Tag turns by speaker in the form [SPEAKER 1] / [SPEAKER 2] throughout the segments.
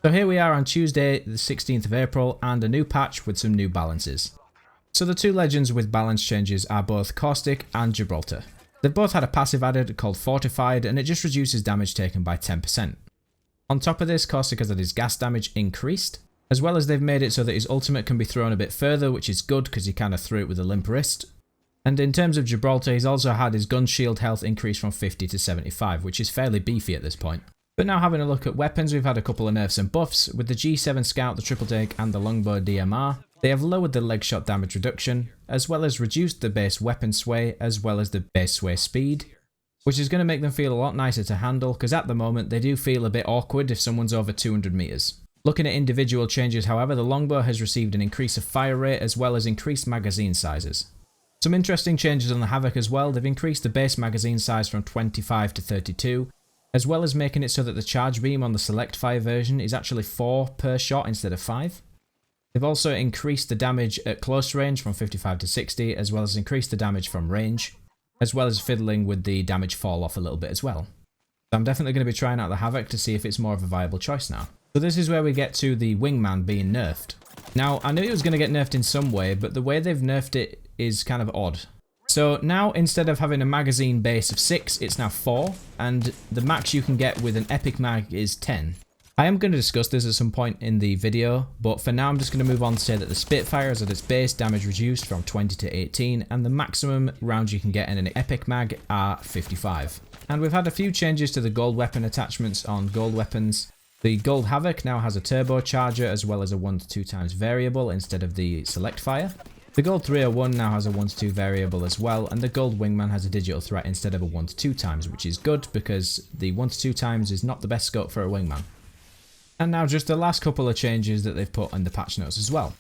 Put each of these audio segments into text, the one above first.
[SPEAKER 1] So here we are on Tuesday the 16th of April and a new patch with some new balances. So the two legends with balance changes are both Caustic and Gibraltar. They've both had a passive added called Fortified and it just reduces damage taken by 10%. On top of this, Caustic has had his gas damage increased, as well as they've made it so that his ultimate can be thrown a bit further, which is good because he kind of threw it with a limp wrist. And in terms of Gibraltar, he's also had his gun shield health increase from 50 to 75, which is fairly beefy at this point. But now having a look at weapons, we've had a couple of nerfs and buffs. With the G7 Scout, the Triple Take and the Longbow DMR, they have lowered the leg shot damage reduction, as well as reduced the base weapon sway, as well as the base sway speed, which is going to make them feel a lot nicer to handle, because at the moment they do feel a bit awkward if someone's over 200 meters. Looking at individual changes, however, the Longbow has received an increase of fire rate, as well as increased magazine sizes. Some interesting changes on the Havoc as well. They've increased the base magazine size from 25 to 32, as well as making it so that the charge beam on the Select Fire version is actually 4 per shot instead of 5. They've also increased the damage at close range from 55 to 60, as well as increased the damage from range, as well as fiddling with the damage fall off a little bit as well. So I'm definitely going to be trying out the Havoc to see if it's more of a viable choice now. So this is where we get to the Wingman being nerfed. Now, I knew it was going to get nerfed in some way, but the way they've nerfed it is kind of odd. So now, instead of having a magazine base of 6, it's now 4, and the max you can get with an epic mag is 10. I am going to discuss this at some point in the video, but for now I'm just going to move on to say that the Spitfire is at its base damage reduced from 20 to 18, and the maximum rounds you can get in an epic mag are 55. And we've had a few changes to the gold weapon attachments on gold weapons. The gold Havoc now has a turbocharger as well as a 1 to 2 times variable instead of the Select Fire. The gold 301 now has a 1 to 2 variable as well, and the gold Wingman has a digital threat instead of a 1 to 2 times, which is good because the 1 to 2 times is not the best scope for a Wingman. And now just the last couple of changes that they've put in the patch notes as well.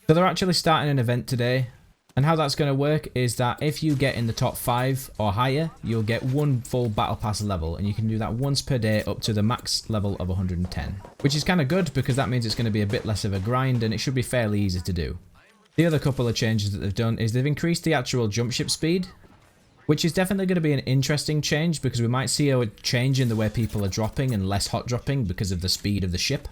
[SPEAKER 1] So they're actually starting an event today, and how that's going to work is that if you get in the top 5 or higher, you'll get 1 full battle pass level, and you can do that once per day up to the max level of 110. Which is kind of good because that means it's going to be a bit less of a grind and it should be fairly easy to do. The other couple of changes that they've done is they've increased the actual jump ship speed, which is definitely going to be an interesting change because we might see a change in the way people are dropping and less hot dropping because of the speed of the ship.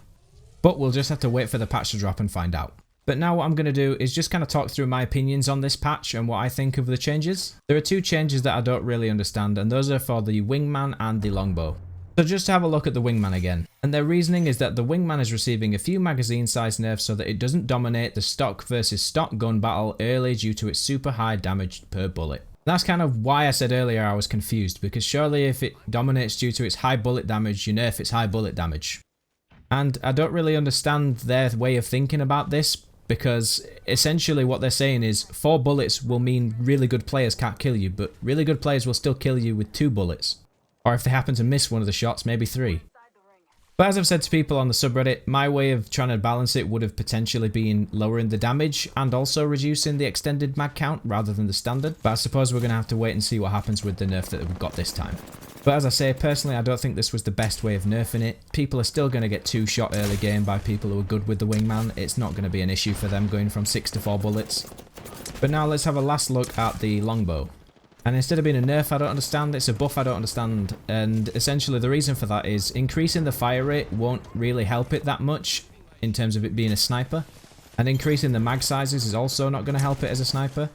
[SPEAKER 1] But we'll just have to wait for the patch to drop and find out. But now what I'm going to do is just kind of talk through my opinions on this patch and what I think of the changes. There are 2 changes that I don't really understand, and those are for the Wingman and the Longbow. So just to have a look at the Wingman again. And their reasoning is that the Wingman is receiving a few magazine size nerfs so that it doesn't dominate the stock versus stock gun battle early due to its super high damage per bullet. That's kind of why I said earlier I was confused, because surely if it dominates due to its high bullet damage, you nerf its high bullet damage. And I don't really understand their way of thinking about this, because essentially what they're saying is 4 bullets will mean really good players can't kill you, but really good players will still kill you with 2 bullets. Or if they happen to miss one of the shots, maybe 3. But as I've said to people on the subreddit, my way of trying to balance it would have potentially been lowering the damage and also reducing the extended mag count rather than the standard. But I suppose we're going to have to wait and see what happens with the nerf that we've got this time. But as I say, personally I don't think this was the best way of nerfing it. People are still going to get 2 shot early game by people who are good with the Wingman. It's not going to be an issue for them going from 6 to 4 bullets. But now let's have a last look at the Longbow. And instead of being a nerf I don't understand, it's a buff I don't understand, and essentially the reason for that is increasing the fire rate won't really help it that much in terms of it being a sniper, and increasing the mag sizes is also not going to help it as a sniper.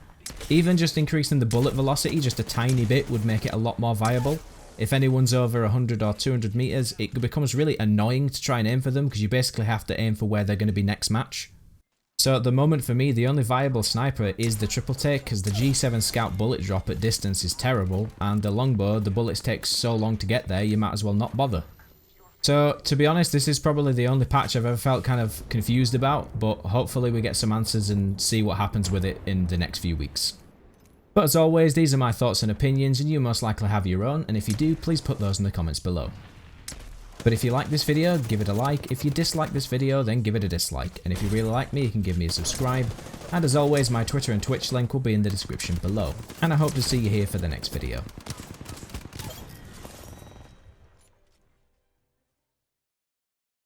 [SPEAKER 1] Even just increasing the bullet velocity just a tiny bit would make it a lot more viable. If anyone's over 100 or 200 meters, it becomes really annoying to try and aim for them because you basically have to aim for where they're going to be next match. So at the moment for me, the only viable sniper is the Triple Take because the G7 Scout bullet drop at distance is terrible, and the Longbow, the bullets take so long to get there, you might as well not bother. So to be honest, this is probably the only patch I've ever felt kind of confused about, but hopefully we get some answers and see what happens with it in the next few weeks. But as always, these are my thoughts and opinions, and you most likely have your own, and if you do, please put those in the comments below. But if you like this video, give it a like. If you dislike this video, then give it a dislike. And if you really like me, you can give me a subscribe. And as always, my Twitter and Twitch link will be in the description below. And I hope to see you here for the next video.